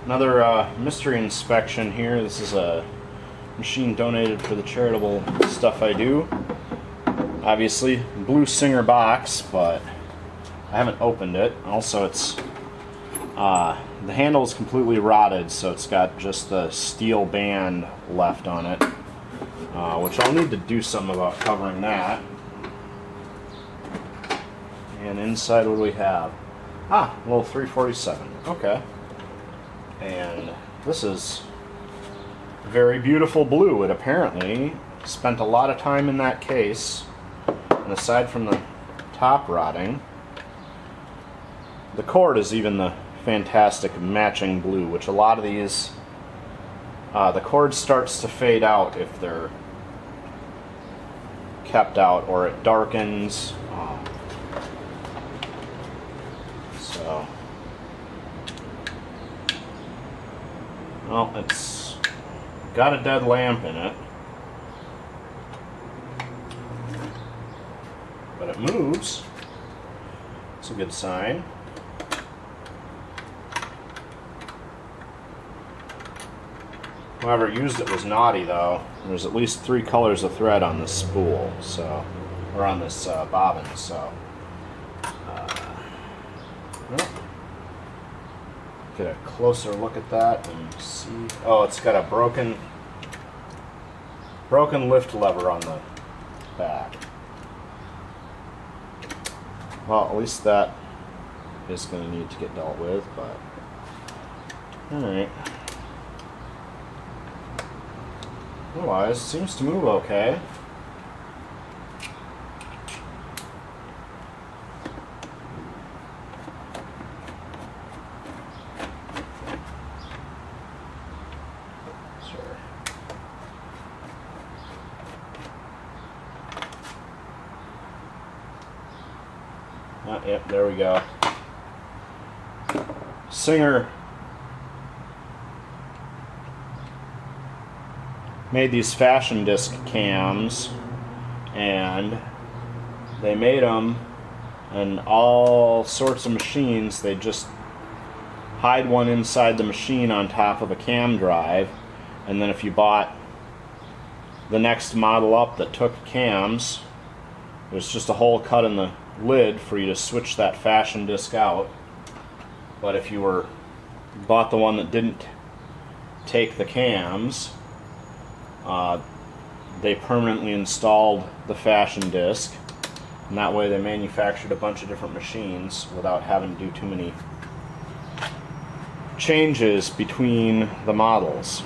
Another mystery inspection here. This is a machine donated for the charitable stuff I do. Obviously, blue Singer box, but I haven't opened it. Also, it's the handle is completely rotted, so it's got just the steel band left on it, which I'll need to do something about covering that. And inside, what do we have? A little 347. Okay. And this is very beautiful blue. It apparently spent a lot of time in that case. And aside from the top rotting, the cord is even the fantastic matching blue, which a lot of these, the cord starts to fade out if they're kept out, or it darkens. So, well, it's got a dead lamp in it, but it moves. It's a good sign. Whoever used it was naughty, though. There's at least 3 colors of thread on this spool, so, or on this bobbin, so. Well, get a closer look at that and see. Oh, it's got a broken lift lever on the back. Well, at least that is going to need to get dealt with, but alright. Otherwise, it seems to move okay. Sure. Yep, there we go. Singer made these fashion disc cams, and they made them in all sorts of machines. They just hide one inside the machine on top of a cam drive, and then if you bought the next model up that took cams, there's just a hole cut in the lid for you to switch that fashion disc out. But if you bought the one that didn't take the cams, they permanently installed the fashion disc, and that way they manufactured a bunch of different machines without having to do too many changes between the models.